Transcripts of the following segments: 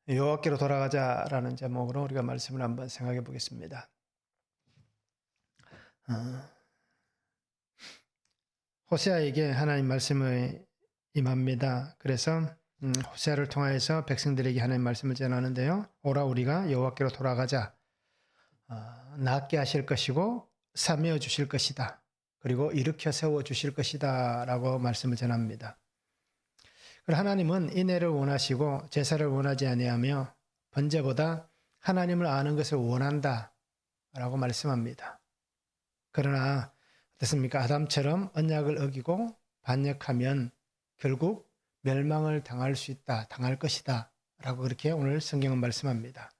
여호와께로 돌아가자라는 제목으로 우리가 말씀을 한번 생각해 보겠습니다. 호세아에게 하나님 말씀을 임합니다. 그래서 호세아를 통하여서 백성들에게 하나님 말씀을 전하는데요. 오라 우리가 여호와께로 돌아가자. 낫게 하실 것이고 사메어 주실 것이다. 그리고 일으켜 세워 주실 것이다 라고 말씀을 전합니다. 하나님은 인애를 원하시고 제사를 원하지 아니하며 번제보다 하나님을 아는 것을 원한다 라고 말씀합니다. 그러나 어떻습니까? 아담처럼 언약을 어기고 반역하면 결국 멸망을 당할 수 있다, 당할 것이다 라고 그렇게 오늘 성경은 말씀합니다.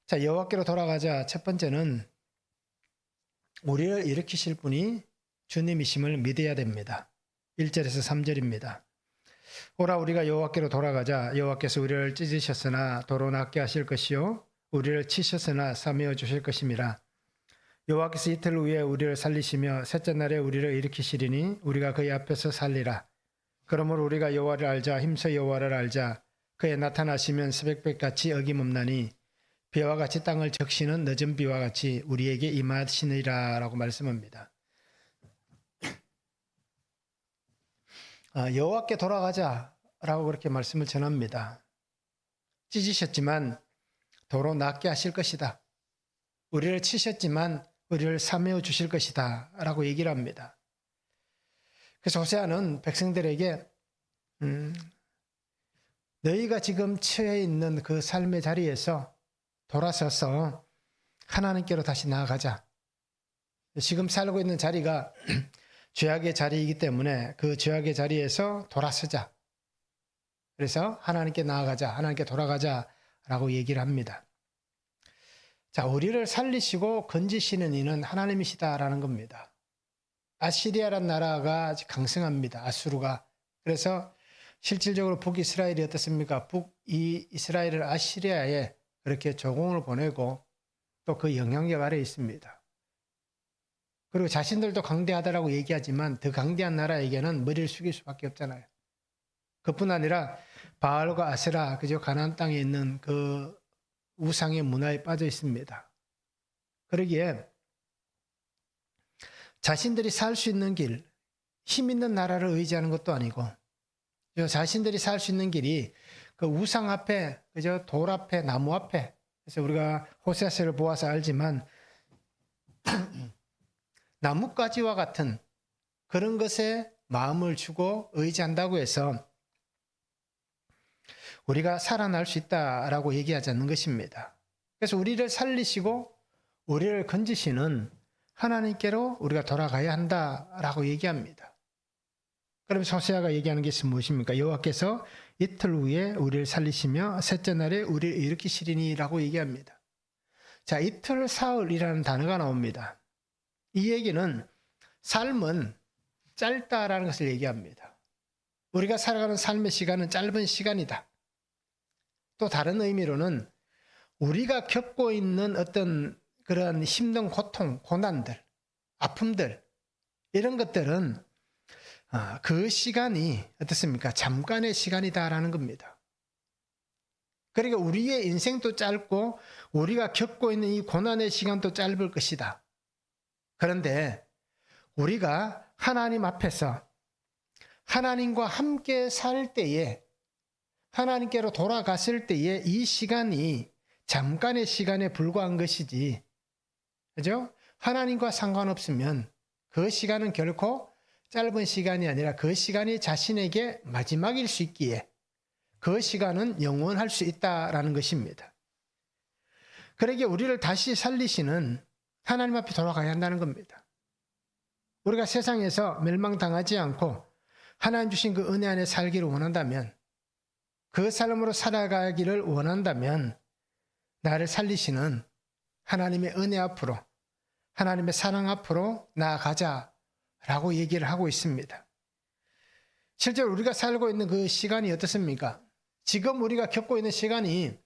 자, 여호와께로 돌아가자. 첫 번째는 우리를 일으키실 분이 주님이심을 믿어야 됩니다. 1절에서 3절입니다. 오라 우리가 여호와께로 돌아가자. 여호와께서 우리를 찢으셨으나 도로 낫게 하실 것이요 우리를 치셨으나 사메어 주실 것임이라. 여호와께서 이틀 후에 우리를 살리시며 셋째 날에 우리를 일으키시리니 우리가 그의 앞에서 살리라. 그러므로 우리가 여호와를 알자. 힘써 여호와를 알자. 그의 나타나시면 새벽빛같이 어김없나니 비와 같이 땅을 적시는 늦은 비와 같이 우리에게 임하시느니라 라고 말씀합니다. 여호와께 돌아가자라고 그렇게 말씀을 전합니다. 찢으셨지만 도로 낫게 하실 것이다. 우리를 치셨지만 우리를 사메어 주실 것이다 라고 얘기를 합니다. 그래서 호세아는 백성들에게 너희가 지금 처해 있는 그 삶의 자리에서 돌아서서 하나님께로 다시 나아가자. 지금 살고 있는 자리가 죄악의 자리이기 때문에 그 죄악의 자리에서 돌아서자. 그래서 하나님께 나아가자, 하나님께 돌아가자라고 얘기를 합니다. 자, 우리를 살리시고 건지시는 이는 하나님이시다라는 겁니다. 아시리아란 나라가 강성합니다. 아수르가. 그래서 실질적으로 북이스라엘이 어떻습니까? 북이스라엘을 아시리아에 그렇게 조공을 보내고 또 그 영향력 아래에 있습니다. 그리고 자신들도 강대하다라고 얘기하지만 더 강대한 나라에게는 머리를 숙일 수밖에 없잖아요. 그뿐 아니라 바알과 아세라, 그저 가나안 땅에 있는 그 우상의 문화에 빠져 있습니다. 그러기에 자신들이 살 수 있는 길, 힘 있는 나라를 의지하는 것도 아니고 자신들이 살 수 있는 길이 그 우상 앞에, 그저 돌 앞에, 나무 앞에. 그래서 우리가 호세아서를 보아서 알지만 나뭇가지와 같은 그런 것에 마음을 주고 의지한다고 해서 우리가 살아날 수 있다라고 얘기하지 않는 것입니다. 그래서 우리를 살리시고 우리를 건지시는 하나님께로 우리가 돌아가야 한다라고 얘기합니다. 그럼 호세아가 얘기하는 것이 무엇입니까? 여호와께서 이틀 후에 우리를 살리시며 셋째 날에 우리를 일으키시리니라고 얘기합니다. 자, 이틀 사흘이라는 단어가 나옵니다. 이 얘기는 삶은 짧다라는 것을 얘기합니다. 우리가 살아가는 삶의 시간은 짧은 시간이다. 또 다른 의미로는 우리가 겪고 있는 어떤 그런 힘든 고통, 고난들, 아픔들 이런 것들은 그 시간이 어떻습니까? 잠깐의 시간이다라는 겁니다. 그러니까 우리의 인생도 짧고 우리가 겪고 있는 이 고난의 시간도 짧을 것이다. 그런데 우리가 하나님 앞에서 하나님과 함께 살 때에 하나님께로 돌아갔을 때에 이 시간이 잠깐의 시간에 불과한 것이지, 그죠? 하나님과 상관없으면 그 시간은 결코 짧은 시간이 아니라 그 시간이 자신에게 마지막일 수 있기에 그 시간은 영원할 수 있다라는 것입니다. 그러기에 우리를 다시 살리시는 하나님 앞에 돌아가야 한다는 겁니다. 우리가 세상에서 멸망당하지 않고 하나님 주신 그 은혜 안에 살기를 원한다면, 그 삶으로 살아가기를 원한다면 나를 살리시는 하나님의 은혜 앞으로, 하나님의 사랑 앞으로 나아가자라고 얘기를 하고 있습니다. 실제로 우리가 살고 있는 그 시간이 어떻습니까? 지금 우리가 겪고 있는 시간이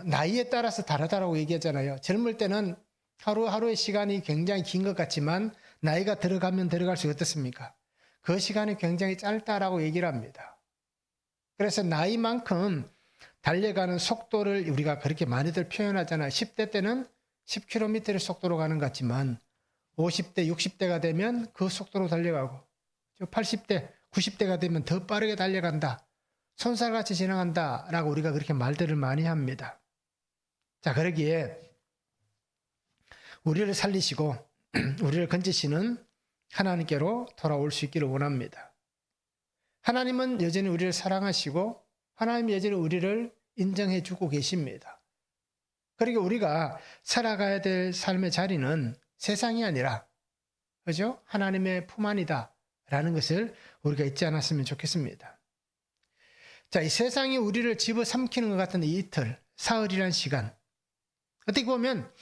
나이에 따라서 다르다라고 얘기하잖아요. 젊을 때는 하루하루의 시간이 굉장히 긴 것 같지만 나이가 들어가면 들어갈수록 어떻습니까? 그 시간이 굉장히 짧다라고 얘기를 합니다. 그래서 나이만큼 달려가는 속도를 우리가 그렇게 많이들 표현하잖아요. 10대 때는 10km의 속도로 가는 것 같지만 50대, 60대가 되면 그 속도로 달려가고 80대, 90대가 되면 더 빠르게 달려간다. 손살같이 지나간다 라고 우리가 그렇게 말들을 많이 합니다. 자, 그러기에 우리를 살리시고 우리를 건지시는 하나님께로 돌아올 수 있기를 원합니다. 하나님은 여전히 우리를 사랑하시고 하나님이 여전히 우리를 인정해 주고 계십니다. 그리고 우리가 살아가야 될 삶의 자리는 세상이 아니라 그죠? 하나님의 품 안이다 라는 것을 우리가 잊지 않았으면 좋겠습니다. 자, 이 세상이 우리를 집어삼키는 것 같은 이 이틀, 사흘이란 시간, 어떻게 보면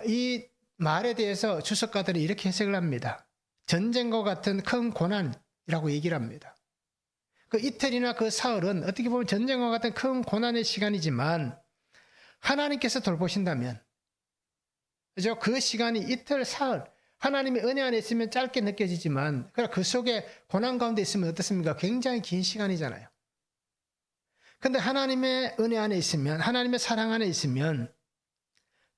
이 말에 대해서 주석가들이 이렇게 해석을 합니다. 전쟁과 같은 큰 고난이라고 얘기를 합니다. 그 이틀이나 그 사흘은 어떻게 보면 전쟁과 같은 큰 고난의 시간이지만 하나님께서 돌보신다면, 그죠? 그 시간이 이틀, 사흘, 하나님의 은혜 안에 있으면 짧게 느껴지지만 그 속에 고난 가운데 있으면 어떻습니까? 굉장히 긴 시간이잖아요. 근데 하나님의 은혜 안에 있으면, 하나님의 사랑 안에 있으면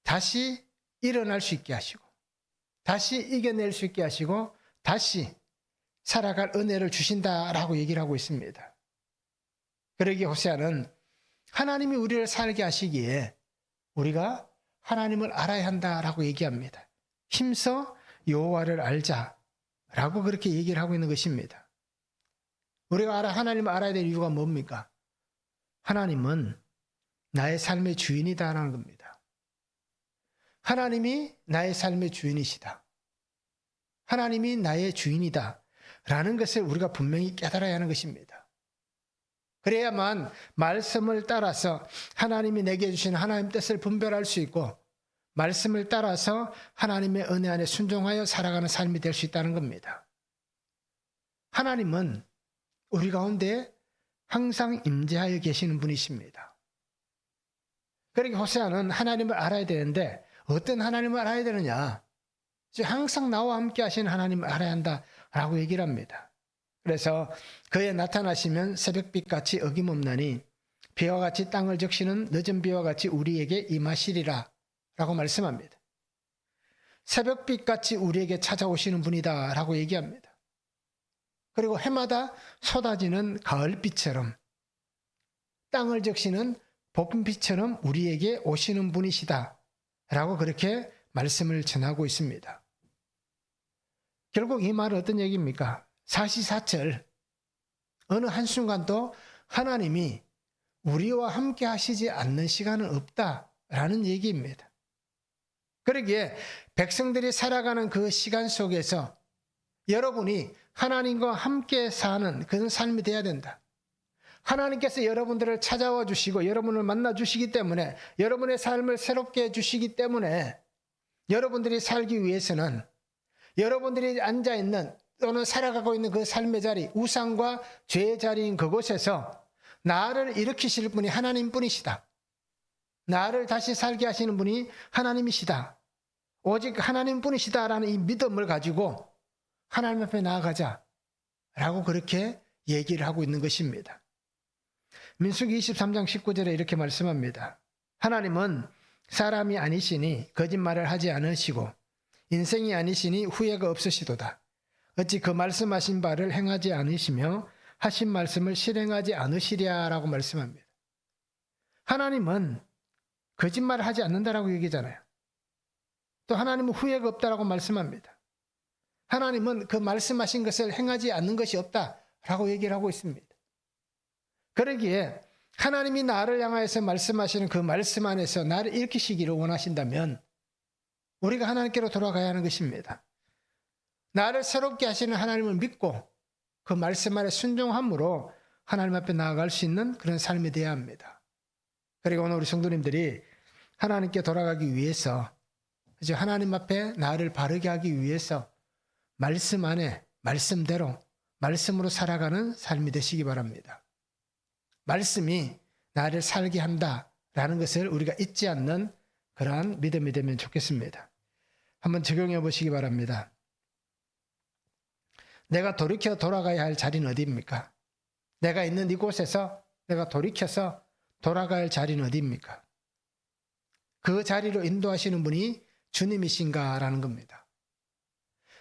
다시 일어날 수 있게 하시고 다시 이겨낼 수 있게 하시고 다시 살아갈 은혜를 주신다라고 얘기를 하고 있습니다. 그러기에 호세아는 하나님이 우리를 살게 하시기에 우리가 하나님을 알아야 한다라고 얘기합니다. 힘써 여호와를 알자라고 그렇게 얘기를 하고 있는 것입니다. 우리가 하나님을 알아야 될 이유가 뭡니까? 하나님은 나의 삶의 주인이다라는 겁니다. 하나님이 나의 삶의 주인이시다. 하나님이 나의 주인이다 라는 것을 우리가 분명히 깨달아야 하는 것입니다. 그래야만 말씀을 따라서 하나님이 내게 주신 하나님 뜻을 분별할 수 있고 말씀을 따라서 하나님의 은혜 안에 순종하여 살아가는 삶이 될 수 있다는 겁니다. 하나님은 우리 가운데 항상 임재하여 계시는 분이십니다. 그러니까 호세아는 하나님을 알아야 되는데 어떤 하나님을 알아야 되느냐? 항상 나와 함께 하시는 하나님을 알아야 한다라고 얘기를 합니다. 그래서 그에 나타나시면 새벽빛같이 어김없나니 비와 같이 땅을 적시는 늦은 비와 같이 우리에게 임하시리라 라고 말씀합니다. 새벽빛같이 우리에게 찾아오시는 분이다 라고 얘기합니다. 그리고 해마다 쏟아지는 가을빛처럼 땅을 적시는 봄빛처럼 우리에게 오시는 분이시다 라고 그렇게 말씀을 전하고 있습니다. 결국 이 말은 어떤 얘기입니까? 사시사철 어느 한순간도 하나님이 우리와 함께 하시지 않는 시간은 없다라는 얘기입니다. 그러기에 백성들이 살아가는 그 시간 속에서 여러분이 하나님과 함께 사는 그런 삶이 되어야 된다. 하나님께서 여러분들을 찾아와 주시고 여러분을 만나 주시기 때문에 여러분의 삶을 새롭게 해주시기 때문에 여러분들이 살기 위해서는 여러분들이 앉아있는 또는 살아가고 있는 그 삶의 자리, 우상과 죄의 자리인 그곳에서 나를 일으키실 분이 하나님뿐이시다. 나를 다시 살게 하시는 분이 하나님이시다. 오직 하나님뿐이시다라는 이 믿음을 가지고 하나님 앞에 나아가자 라고 그렇게 얘기를 하고 있는 것입니다. 민수기 23장 19절에 이렇게 말씀합니다. 하나님은 사람이 아니시니 거짓말을 하지 않으시고 인생이 아니시니 후회가 없으시도다. 어찌 그 말씀하신 바를 행하지 않으시며 하신 말씀을 실행하지 않으시랴라고 말씀합니다. 하나님은 거짓말을 하지 않는다라고 얘기잖아요. 또 하나님은 후회가 없다라고 말씀합니다. 하나님은 그 말씀하신 것을 행하지 않는 것이 없다라고 얘기를 하고 있습니다. 그러기에 하나님이 나를 향하여서 말씀하시는 그 말씀 안에서 나를 일으키시기를 원하신다면 우리가 하나님께로 돌아가야 하는 것입니다. 나를 새롭게 하시는 하나님을 믿고 그 말씀 안에 순종함으로 하나님 앞에 나아갈 수 있는 그런 삶이 되어야 합니다. 그리고 오늘 우리 성도님들이 하나님께 돌아가기 위해서 이제 하나님 앞에 나를 바르게 하기 위해서 말씀 안에 말씀대로 말씀으로 살아가는 삶이 되시기 바랍니다. 말씀이 나를 살게 한다라는 것을 우리가 잊지 않는 그러한 믿음이 되면 좋겠습니다. 한번 적용해 보시기 바랍니다. 내가 돌이켜 돌아가야 할 자리는 어디입니까? 내가 있는 이곳에서 내가 돌이켜서 돌아가야 할 자리는 어디입니까? 그 자리로 인도하시는 분이 주님이신가라는 겁니다.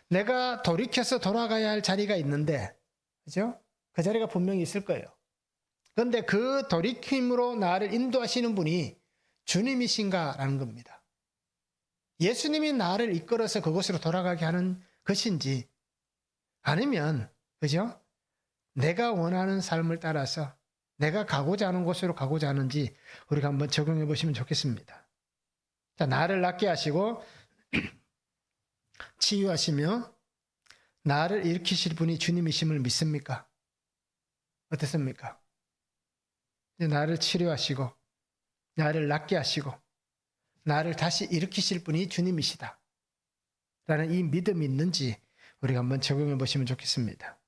내가 돌이켜서 돌아가야 할 자리가 있는데, 그죠? 그 자리가 분명히 있을 거예요. 그런데 그 돌이킴으로 나를 인도하시는 분이 주님이신가라는 겁니다. 예수님이 나를 이끌어서 그곳으로 돌아가게 하는 것인지, 아니면, 그죠? 내가 원하는 삶을 따라서 내가 가고자 하는 곳으로 가고자 하는지 우리가 한번 적용해 보시면 좋겠습니다. 자, 나를 낫게 하시고 치유하시며 나를 일으키실 분이 주님이심을 믿습니까? 어떻습니까? 나를 치료하시고 나를 낫게 하시고 나를 다시 일으키실 분이 주님이시다 라는 이 믿음이 있는지 우리가 한번 적용해 보시면 좋겠습니다.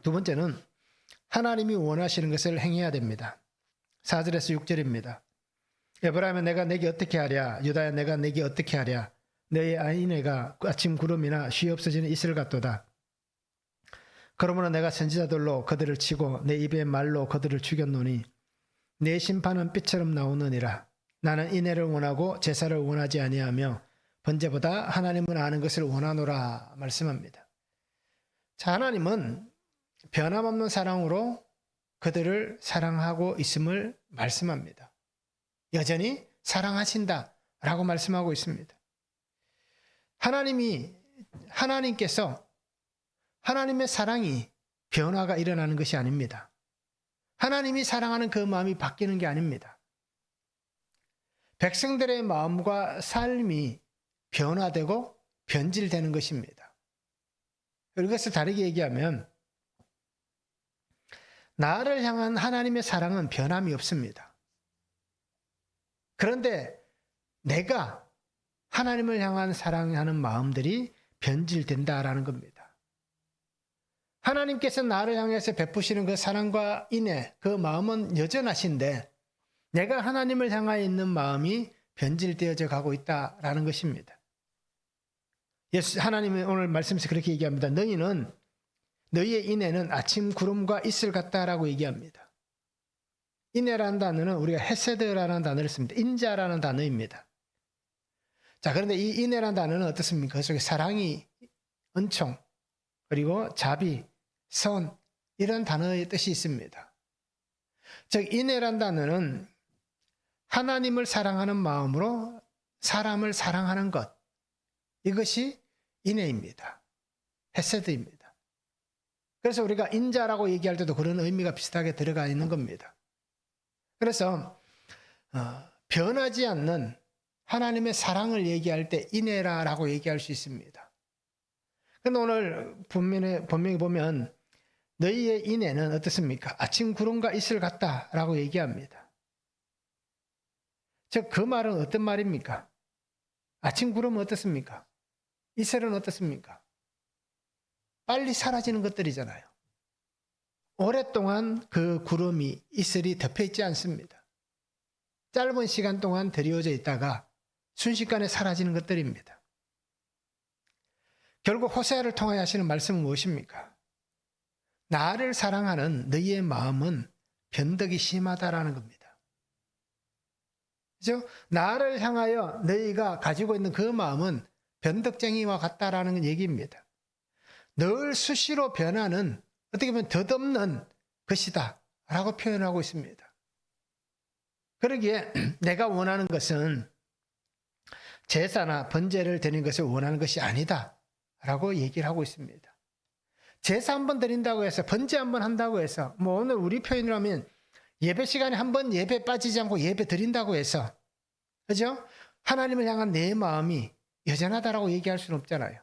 두 번째는 하나님이 원하시는 것을 행해야 됩니다. 4절에서 6절입니다. 에브라임아 내가 내게 어떻게 하랴? 유다야 내가 내게 어떻게 하랴? 너의 아이네가 아침 구름이나 쉬 없어지는 이슬 같도다. 그러므로 내가 선지자들로 그들을 치고 내 입의 말로 그들을 죽였노니 내 심판은 빛처럼 나오느니라. 나는 인애를 원하고 제사를 원하지 아니하며 번제보다 하나님을 아는 것을 원하노라 말씀합니다. 자, 하나님은 변함없는 사랑으로 그들을 사랑하고 있음을 말씀합니다. 여전히 사랑하신다라고 말씀하고 있습니다. 하나님께서 하나님의 사랑이 변화가 일어나는 것이 아닙니다. 하나님이 사랑하는 그 마음이 바뀌는 게 아닙니다. 백성들의 마음과 삶이 변화되고 변질되는 것입니다. 이것을 다르게 얘기하면 나를 향한 하나님의 사랑은 변함이 없습니다. 그런데 내가 하나님을 향한 사랑하는 마음들이 변질된다라는 겁니다. 하나님께서 나를 향해서 베푸시는 그 사랑과 인애, 그 마음은 여전하신데 내가 하나님을 향하여 있는 마음이 변질되어져 가고 있다라는 것입니다. 하나님이 오늘 말씀에서 그렇게 얘기합니다. 너희의 인애는 아침 구름과 이슬 같다라고 얘기합니다. 인애라는 단어는 우리가 헤세드라는 단어를 씁니다. 인자라는 단어입니다. 자, 그런데 이 인애라는 단어는 어떻습니까? 그 속에 사랑이, 은총, 그리고 자비, 선 이런 단어의 뜻이 있습니다. 즉 인애라는 단어는 하나님을 사랑하는 마음으로 사람을 사랑하는 것, 이것이 인애입니다. 헤세드입니다. 그래서 우리가 인자라고 얘기할 때도 그런 의미가 비슷하게 들어가 있는 겁니다. 그래서 변하지 않는 하나님의 사랑을 얘기할 때 인애라고 얘기할 수 있습니다. 그런데 오늘 본명에 보면 너희의 인애는 어떻습니까? 아침 구름과 이슬 같다라고 얘기합니다. 즉 그 말은 어떤 말입니까? 아침 구름은 어떻습니까? 이슬은 어떻습니까? 빨리 사라지는 것들이잖아요. 오랫동안 그 구름이 이슬이 덮여 있지 않습니다. 짧은 시간 동안 드리워져 있다가 순식간에 사라지는 것들입니다. 결국 호세아를 통하여 하시는 말씀은 무엇입니까? 나를 사랑하는 너희의 마음은 변덕이 심하다라는 겁니다. 그죠? 나를 향하여 너희가 가지고 있는 그 마음은 변덕쟁이와 같다라는 얘기입니다. 늘 수시로 변하는, 어떻게 보면 덧없는 것이다 라고 표현하고 있습니다. 그러기에 내가 원하는 것은 제사나 번제를 드리는 것을 원하는 것이 아니다 라고 얘기를 하고 있습니다. 제사 한번 드린다고 해서, 번제 한번 한다고 해서, 오늘 우리 표현으로 하면 예배 시간에 한번 예배 빠지지 않고 예배 드린다고 해서, 그죠? 하나님을 향한 내 마음이 여전하다라고 얘기할 수는 없잖아요.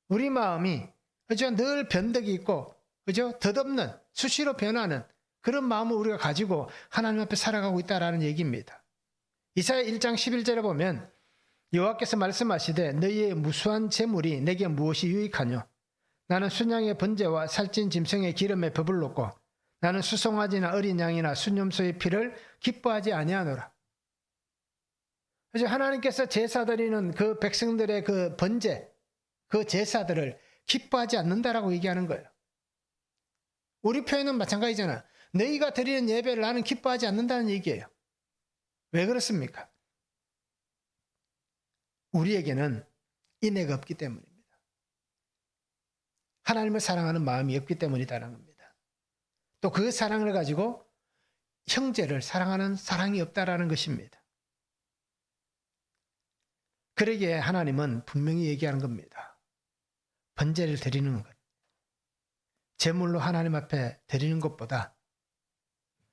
우리 마음이, 그죠? 늘 변덕이 있고, 그죠? 덧없는, 수시로 변하는 그런 마음을 우리가 가지고 하나님 앞에 살아가고 있다라는 얘기입니다. 이사야 1장 11절에 보면 여호와께서 말씀하시되 너희의 무수한 재물이 내게 무엇이 유익하뇨? 나는 순양의 번제와 살찐 짐승의 기름에 배불렀고 나는 수송아지나 어린 양이나 순염소의 피를 기뻐하지 아니하노라. 그래서 하나님께서 제사 드리는 그 백성들의 그 번제, 그 제사들을 기뻐하지 않는다라고 얘기하는 거예요. 우리 표현은 마찬가지잖아요. 너희가 드리는 예배를 나는 기뻐하지 않는다는 얘기예요. 왜 그렇습니까? 우리에게는 인애가 없기 때문입니다. 하나님을 사랑하는 마음이 없기 때문이다라는 겁니다. 또 그 사랑을 가지고 형제를 사랑하는 사랑이 없다라는 것입니다. 그러기에 하나님은 분명히 얘기하는 겁니다. 번제를 드리는 것, 제물로 하나님 앞에 드리는 것보다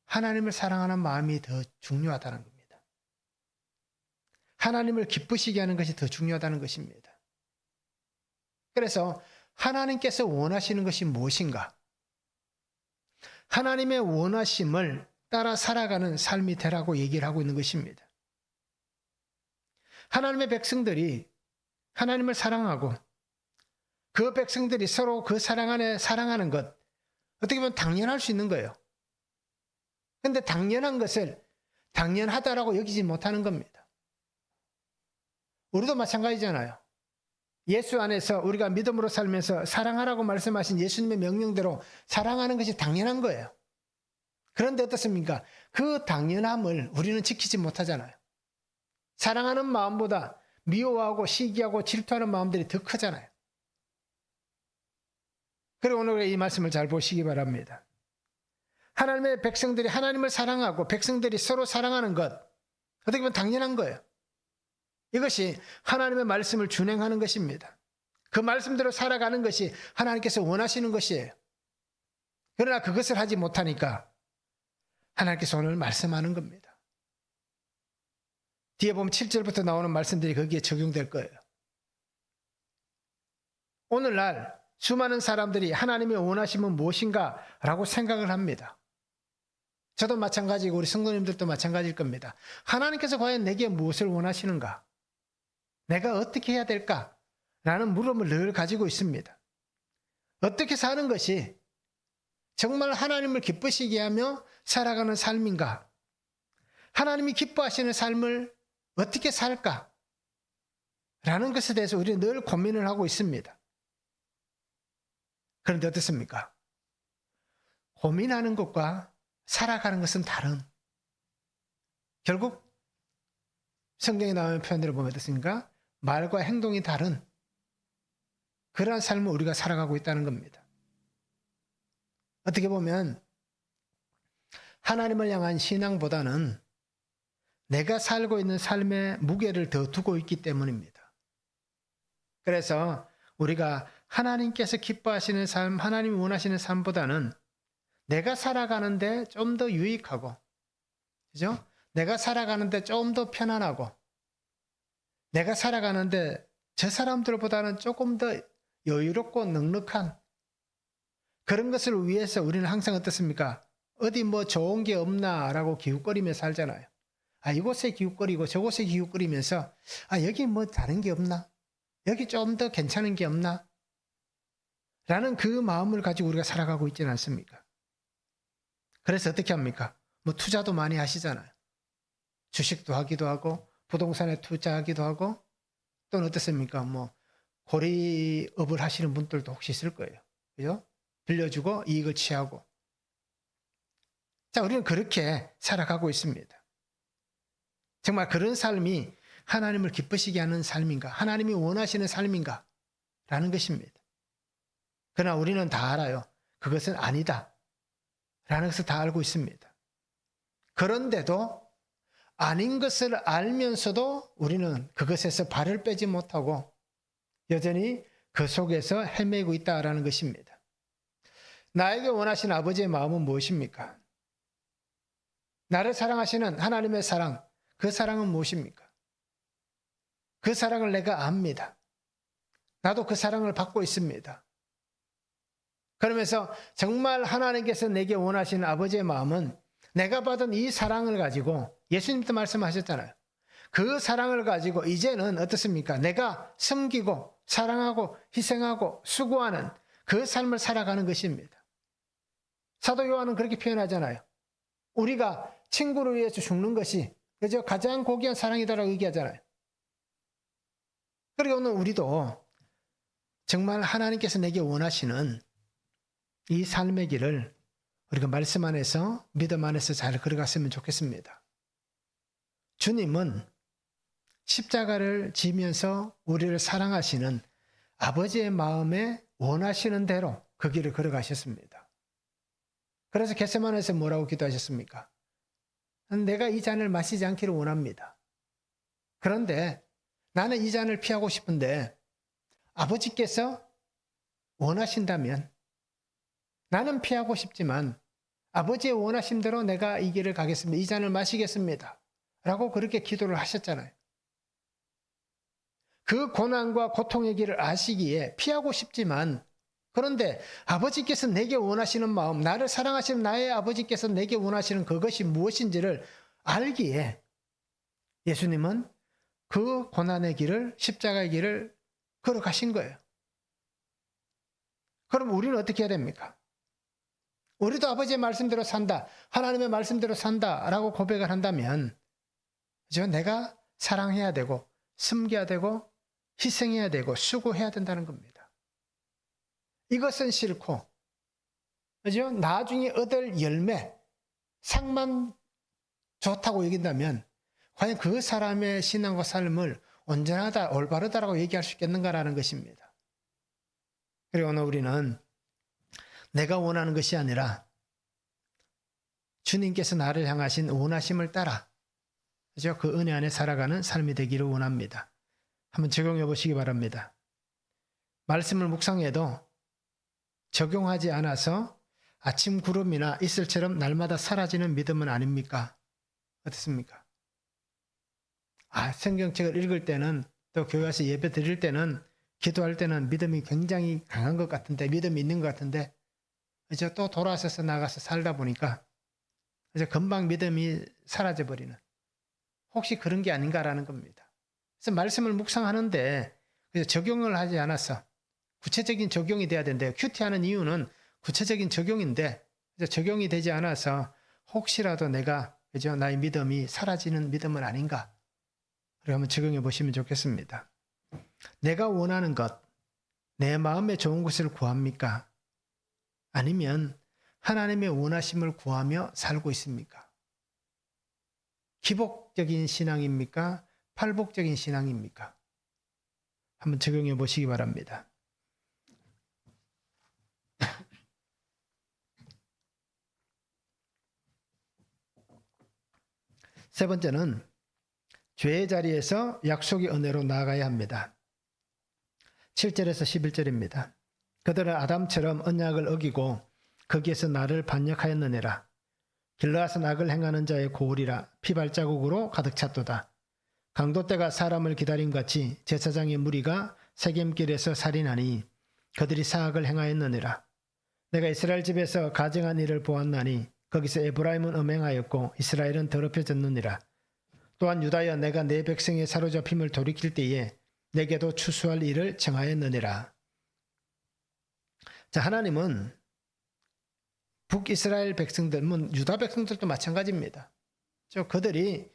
하나님을 사랑하는 마음이 더 중요하다는 겁니다. 하나님을 기쁘시게 하는 것이 더 중요하다는 것입니다. 그래서 하나님께서 원하시는 것이 무엇인가? 하나님의 원하심을 따라 살아가는 삶이 되라고 얘기를 하고 있는 것입니다. 하나님의 백성들이 하나님을 사랑하고 그 백성들이 서로 그 사랑 안에 사랑하는 것, 어떻게 보면 당연할 수 있는 거예요. 그런데 당연한 것을 당연하다라고 여기지 못하는 겁니다. 우리도 마찬가지잖아요. 예수 안에서 우리가 믿음으로 살면서 사랑하라고 말씀하신 예수님의 명령대로 사랑하는 것이 당연한 거예요. 그런데 어떻습니까? 그 당연함을 우리는 지키지 못하잖아요. 사랑하는 마음보다 미워하고 시기하고 질투하는 마음들이 더 크잖아요. 그리고 오늘 이 말씀을 잘 보시기 바랍니다. 하나님의 백성들이 하나님을 사랑하고 백성들이 서로 사랑하는 것, 어떻게 보면 당연한 거예요. 이것이 하나님의 말씀을 준행하는 것입니다. 그 말씀대로 살아가는 것이 하나님께서 원하시는 것이에요. 그러나 그것을 하지 못하니까 하나님께서 오늘 말씀하는 겁니다. 뒤에 보면 7절부터 나오는 말씀들이 거기에 적용될 거예요. 오늘날 수많은 사람들이 하나님의 원하심은 무엇인가 라고 생각을 합니다. 저도 마찬가지고 우리 성도님들도 마찬가지일 겁니다. 하나님께서 과연 내게 무엇을 원하시는가? 내가 어떻게 해야 될까? 라는 물음을 늘 가지고 있습니다. 어떻게 사는 것이 정말 하나님을 기쁘시게 하며 살아가는 삶인가? 하나님이 기뻐하시는 삶을 어떻게 살까? 라는 것에 대해서 우리는 늘 고민을 하고 있습니다. 그런데 어떻습니까? 고민하는 것과 살아가는 것은 다른, 결국 성경에 나오는 표현들을 보면 어떻습니까? 말과 행동이 다른 그러한 삶을 우리가 살아가고 있다는 겁니다. 어떻게 보면 하나님을 향한 신앙보다는 내가 살고 있는 삶의 무게를 더 두고 있기 때문입니다. 그래서 우리가 하나님께서 기뻐하시는 삶, 하나님이 원하시는 삶보다는 내가 살아가는데 좀 더 유익하고, 그죠? 내가 살아가는데 좀 더 편안하고, 내가 살아가는데 저 사람들보다는 조금 더 여유롭고 넉넉한 그런 것을 위해서 우리는 항상 어떻습니까? 어디 뭐 좋은 게 없나라고 기웃거리며 살잖아요. 이곳에 기웃거리고 저곳에 기웃거리면서 여기 뭐 다른 게 없나? 여기 좀 더 괜찮은 게 없나? 라는 그 마음을 가지고 우리가 살아가고 있지는 않습니까? 그래서 어떻게 합니까? 뭐 투자도 많이 하시잖아요. 주식도 하기도 하고 부동산에 투자하기도 하고, 또는 어떻습니까? 뭐 고리업을 하시는 분들도 혹시 있을 거예요. 그죠? 빌려주고 이익을 취하고. 자, 우리는 그렇게 살아가고 있습니다. 정말 그런 삶이 하나님을 기쁘시게 하는 삶인가? 하나님이 원하시는 삶인가? 라는 것입니다. 그러나 우리는 다 알아요. 그것은 아니다. 라는 것을 다 알고 있습니다. 그런데도 아닌 것을 알면서도 우리는 그것에서 발을 빼지 못하고 여전히 그 속에서 헤매고 있다라는 것입니다. 나에게 원하시는 아버지의 마음은 무엇입니까? 나를 사랑하시는 하나님의 사랑, 그 사랑은 무엇입니까? 그 사랑을 내가 압니다. 나도 그 사랑을 받고 있습니다. 그러면서 정말 하나님께서 내게 원하시는 아버지의 마음은 내가 받은 이 사랑을 가지고, 예수님도 말씀하셨잖아요. 그 사랑을 가지고 이제는 어떻습니까? 내가 섬기고 사랑하고 희생하고 수고하는 그 삶을 살아가는 것입니다. 사도 요한은 그렇게 표현하잖아요. 우리가 친구를 위해서 죽는 것이 그저 가장 고귀한 사랑이다라고 얘기하잖아요. 그리고 오늘 우리도 정말 하나님께서 내게 원하시는 이 삶의 길을 우리가 말씀 안에서 믿음 안에서 잘 걸어갔으면 좋겠습니다. 주님은 십자가를 지면서 우리를 사랑하시는 아버지의 마음에 원하시는 대로 그 길을 걸어가셨습니다. 그래서 겟세마네에서 뭐라고 기도하셨습니까? 내가 이 잔을 마시지 않기를 원합니다. 그런데 나는 이 잔을 피하고 싶은데 아버지께서 원하신다면 나는 피하고 싶지만 아버지의 원하심대로 내가 이 길을 가겠습니다. 이 잔을 마시겠습니다. 라고 그렇게 기도를 하셨잖아요. 그 고난과 고통의 길을 아시기에 피하고 싶지만 그런데 아버지께서 내게 원하시는 마음, 나를 사랑하시는 나의 아버지께서 내게 원하시는 그것이 무엇인지를 알기에 예수님은 그 고난의 길을, 십자가의 길을 걸어가신 거예요. 그럼 우리는 어떻게 해야 됩니까? 우리도 아버지의 말씀대로 산다, 하나님의 말씀대로 산다라고 고백을 한다면 내가 사랑해야 되고 섬겨야 되고 희생해야 되고 수고해야 된다는 겁니다. 이것은 싫고 그죠? 나중에 얻을 열매, 상만 좋다고 얘기한다면 과연 그 사람의 신앙과 삶을 온전하다, 올바르다라고 얘기할 수 있겠는가라는 것입니다. 그리고 오늘 우리는 내가 원하는 것이 아니라 주님께서 나를 향하신 원하심을 따라 그죠? 그 은혜 안에 살아가는 삶이 되기를 원합니다. 한번 적용해 보시기 바랍니다. 말씀을 묵상해도 적용하지 않아서 아침 구름이나 이슬처럼 날마다 사라지는 믿음은 아닙니까? 어떻습니까? 성경책을 읽을 때는 또 교회 와서 예배 드릴 때는 기도할 때는 믿음이 굉장히 강한 것 같은데 믿음이 있는 것 같은데 이제 또 돌아서서 나가서 살다 보니까 이제 금방 믿음이 사라져 버리는 혹시 그런 게 아닌가라는 겁니다. 그래서 말씀을 묵상하는데 적용을 하지 않아서 구체적인 적용이 돼야 되는데 큐티하는 이유는 구체적인 적용인데 적용이 되지 않아서 혹시라도 내가 그죠? 나의 믿음이 사라지는 믿음은 아닌가? 그래 한번 적용해 보시면 좋겠습니다. 내가 원하는 것, 내 마음에 좋은 것을 구합니까? 아니면 하나님의 원하심을 구하며 살고 있습니까? 기복적인 신앙입니까? 팔복적인 신앙입니까? 한번 적용해 보시기 바랍니다. 세 번째는 죄의 자리에서 약속의 은혜로 나아가야 합니다. 7절에서 11절입니다. 그들은 아담처럼 언약을 어기고 거기에서 나를 반역하였느니라. 길르앗은 악을 행하는 자의 고울이라 피발자국으로 가득 찼도다. 강도떼가 사람을 기다림같이 제사장의 무리가 세겜길에서 살인하니 그들이 사악을 행하였느니라. 내가 이스라엘 집에서 가증한 일을 보았나니 거기서 에브라임은 음행하였고 이스라엘은 더럽혀졌느니라. 또한 유다여 내가 내 백성의 사로잡힘을 돌이킬 때에 내게도 추수할 일을 정하였느니라. 자, 하나님은 북이스라엘 백성들, 유다 백성들도 마찬가지입니다. 그들이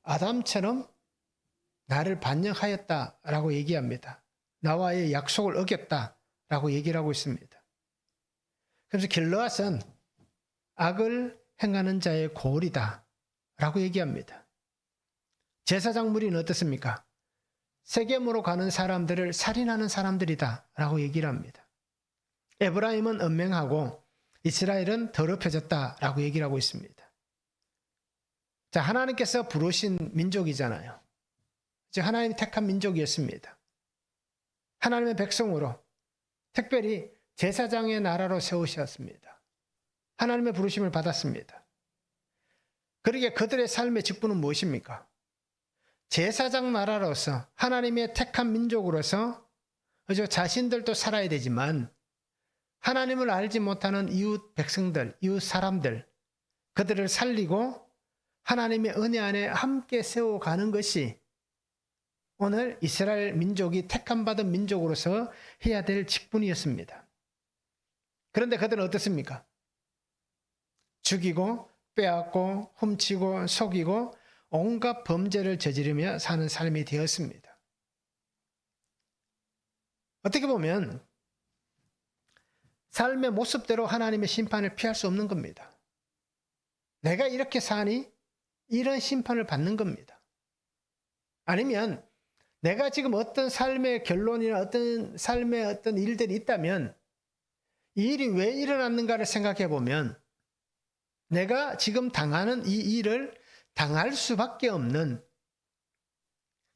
아담처럼 나를 반역하였다라고 얘기합니다. 나와의 약속을 어겼다라고 얘기를 하고 있습니다. 그래서 길르앗은 악을 행하는 자의 고울이다라고 얘기합니다. 제사장 무리는 어떻습니까? 세겜으로 가는 사람들을 살인하는 사람들이다라고 얘기를 합니다. 에브라임은 음행하고 이스라엘은 더럽혀졌다라고 얘기를 하고 있습니다. 자, 하나님께서 부르신 민족이잖아요. 하나님이 택한 민족이었습니다. 하나님의 백성으로 특별히 제사장의 나라로 세우셨습니다. 하나님의 부르심을 받았습니다. 그러기에 그들의 삶의 직분은 무엇입니까? 제사장 나라로서 하나님의 택한 민족으로서 자신들도 살아야 되지만 하나님을 알지 못하는 이웃 백성들, 이웃 사람들, 그들을 살리고 하나님의 은혜 안에 함께 세워가는 것이 오늘 이스라엘 민족이 택함받은 민족으로서 해야 될 직분이었습니다. 그런데 그들은 어떻습니까? 죽이고 빼앗고 훔치고 속이고 온갖 범죄를 저지르며 사는 삶이 되었습니다. 어떻게 보면 삶의 모습대로 하나님의 심판을 피할 수 없는 겁니다. 내가 이렇게 사니 이런 심판을 받는 겁니다. 아니면 내가 지금 어떤 삶의 결론이나 어떤 삶의 어떤 일들이 있다면 이 일이 왜 일어났는가를 생각해 보면 내가 지금 당하는 이 일을 당할 수밖에 없는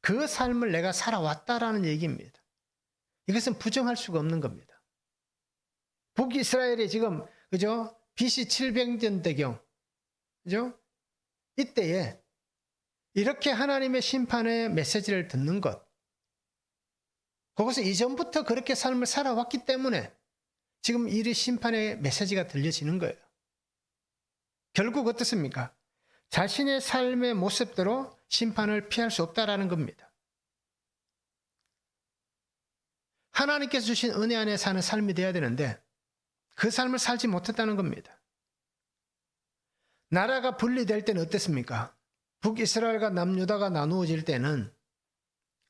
그 삶을 내가 살아왔다라는 얘기입니다. 이것은 부정할 수가 없는 겁니다. 북이스라엘이 지금 그죠? BC 700년대경 그죠? 이때에 이렇게 하나님의 심판의 메시지를 듣는 것, 그것은 이전부터 그렇게 삶을 살아왔기 때문에 지금 이 심판의 메시지가 들려지는 거예요. 결국 어떻습니까? 자신의 삶의 모습대로 심판을 피할 수 없다라는 겁니다. 하나님께서 주신 은혜 안에 사는 삶이 되어야 되는데 그 삶을 살지 못했다는 겁니다. 나라가 분리될 때는 어땠습니까? 북이스라엘과 남유다가 나누어질 때는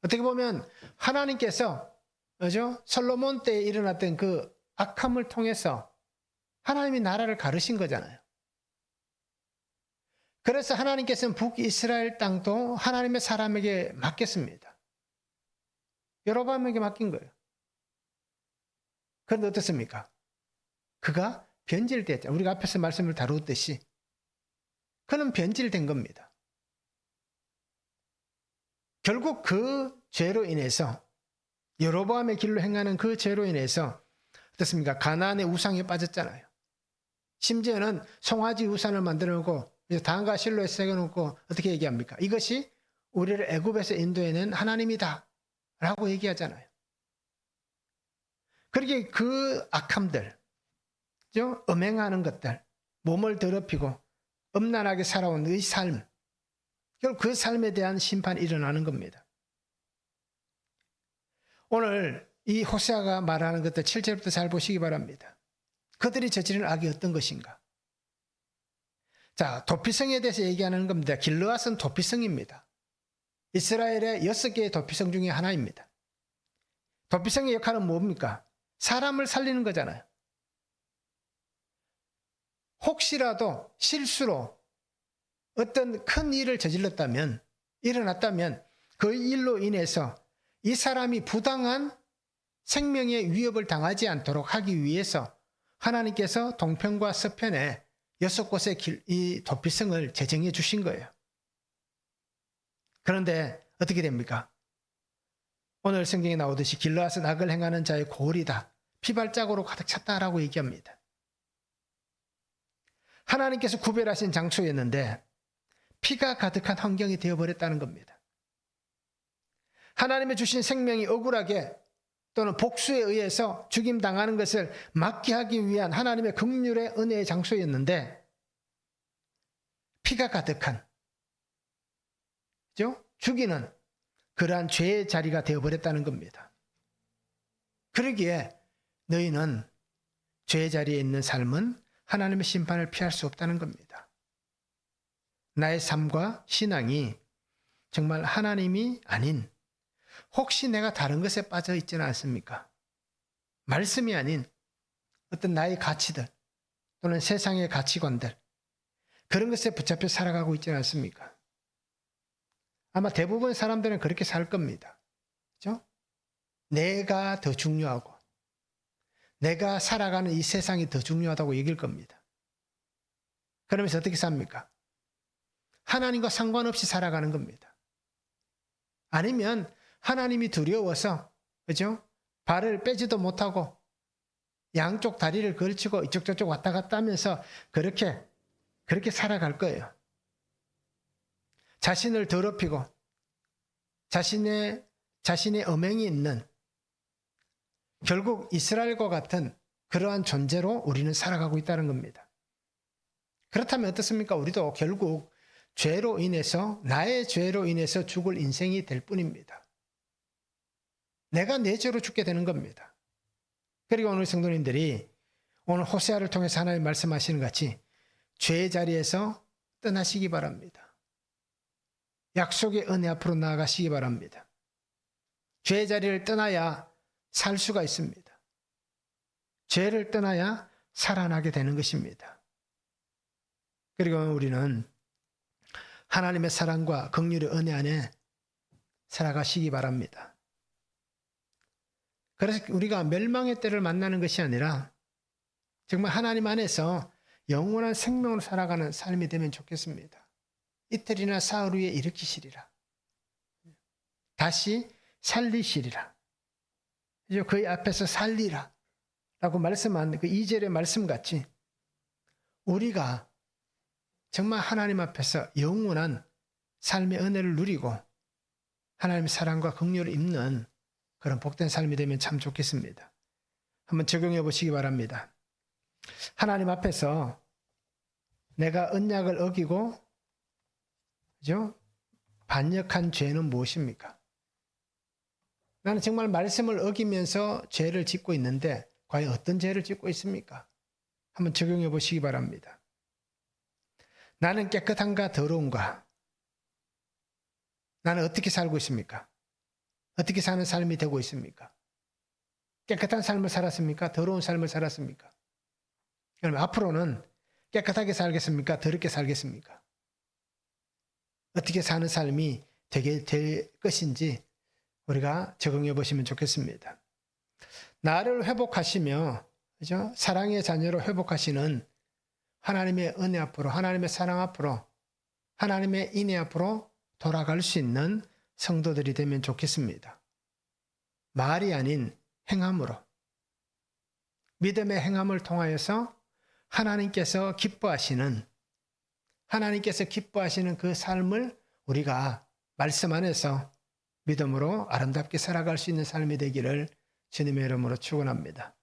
어떻게 보면 하나님께서 그죠? 솔로몬 때에 일어났던 그 악함을 통해서 하나님이 나라를 가르신 거잖아요. 그래서 하나님께서는 북이스라엘 땅도 하나님의 사람에게 맡겼습니다. 여로보암에게 맡긴 거예요. 그런데 어떻습니까? 그가 변질됐죠. 우리가 앞에서 말씀을 다루었듯이 그는 변질된 겁니다. 결국 그 죄로 인해서 여로보암의 길로 행하는 그 죄로 인해서 어떻습니까? 가나안의 우상에 빠졌잖아요. 심지어는 송아지 우상을 만들어 놓고 단과 실로에 새겨놓고 어떻게 얘기합니까? 이것이 우리를 애굽에서 인도해낸 하나님이다 라고 얘기하잖아요. 그렇게 그 악함들, 음행하는 것들, 몸을 더럽히고 음란하게 살아온 이 삶, 결국 그 삶에 대한 심판이 일어나는 겁니다. 오늘 이 호세아가 말하는 것들 7절부터 잘 보시기 바랍니다. 그들이 저지른 악이 어떤 것인가? 자, 도피성에 대해서 얘기하는 겁니다. 길르앗은 도피성입니다. 이스라엘의 6개의 도피성 중에 하나입니다. 도피성의 역할은 뭡니까? 사람을 살리는 거잖아요. 혹시라도 실수로 어떤 큰 일을 저질렀다면, 일어났다면 그 일로 인해서 이 사람이 부당한 생명의 위협을 당하지 않도록 하기 위해서 하나님께서 동편과 서편에 6곳의 이 도피성을 제정해 주신 거예요. 그런데 어떻게 됩니까? 오늘 성경에 나오듯이 길르앗은 악을 행하는 자의 고을이다. 피발자국으로 가득 찼다라고 얘기합니다. 하나님께서 구별하신 장소였는데 피가 가득한 환경이 되어버렸다는 겁니다. 하나님의 주신 생명이 억울하게 또는 복수에 의해서 죽임당하는 것을 막게 하기 위한 하나님의 긍휼의 은혜의 장소였는데 피가 가득한 죽이는 그러한 죄의 자리가 되어버렸다는 겁니다. 그러기에 너희는 죄의 자리에 있는 삶은 하나님의 심판을 피할 수 없다는 겁니다. 나의 삶과 신앙이 정말 하나님이 아닌 혹시 내가 다른 것에 빠져 있지는 않습니까? 말씀이 아닌 어떤 나의 가치들 또는 세상의 가치관들 그런 것에 붙잡혀 살아가고 있지는 않습니까? 아마 대부분 사람들은 그렇게 살 겁니다. 그렇죠? 내가 더 중요하고 내가 살아가는 이 세상이 더 중요하다고 얘기할 겁니다. 그러면서 어떻게 삽니까? 하나님과 상관없이 살아가는 겁니다. 아니면 하나님이 두려워서 그죠? 발을 빼지도 못하고 양쪽 다리를 걸치고 이쪽 저쪽 왔다 갔다 하면서 그렇게 살아갈 거예요. 자신을 더럽히고 자신의 음행이 있는 결국 이스라엘과 같은 그러한 존재로 우리는 살아가고 있다는 겁니다. 그렇다면 어떻습니까? 우리도 결국 죄로 인해서 나의 죄로 인해서 죽을 인생이 될 뿐입니다. 내가 내 죄로 죽게 되는 겁니다. 그리고 오늘 성도님들이 오늘 호세아를 통해서 하나님 말씀하시는 같이 죄의 자리에서 떠나시기 바랍니다. 약속의 은혜 앞으로 나아가시기 바랍니다. 죄의 자리를 떠나야 살 수가 있습니다. 죄를 떠나야 살아나게 되는 것입니다. 그리고 우리는 하나님의 사랑과 긍휼의 은혜 안에 살아가시기 바랍니다. 그래서 우리가 멸망의 때를 만나는 것이 아니라 정말 하나님 안에서 영원한 생명으로 살아가는 삶이 되면 좋겠습니다. 이틀이나 사흘 후에 일으키시리라. 다시 살리시리라. 그의 앞에서 살리라 라고 말씀한 그 2절의 말씀같이 우리가 정말 하나님 앞에서 영원한 삶의 은혜를 누리고 하나님의 사랑과 긍휼을 입는 그런 복된 삶이 되면 참 좋겠습니다. 한번 적용해 보시기 바랍니다. 하나님 앞에서 내가 언약을 어기고 그죠? 반역한 죄는 무엇입니까? 나는 정말 말씀을 어기면서 죄를 짓고 있는데 과연 어떤 죄를 짓고 있습니까? 한번 적용해 보시기 바랍니다. 나는 깨끗한가 더러운가? 나는 어떻게 살고 있습니까? 어떻게 사는 삶이 되고 있습니까? 깨끗한 삶을 살았습니까? 더러운 삶을 살았습니까? 그럼 앞으로는 깨끗하게 살겠습니까? 더럽게 살겠습니까? 어떻게 사는 삶이 되게 될 것인지 우리가 적용해 보시면 좋겠습니다. 나를 회복하시며 그죠? 사랑의 자녀로 회복하시는 하나님의 은혜 앞으로, 하나님의 사랑 앞으로, 하나님의 인애 앞으로 돌아갈 수 있는 성도들이 되면 좋겠습니다. 말이 아닌 행함으로, 믿음의 행함을 통하여서 하나님께서 기뻐하시는 그 삶을 우리가 말씀 안에서 믿음으로 아름답게 살아갈 수 있는 삶이 되기를 주님의 이름으로 축원합니다.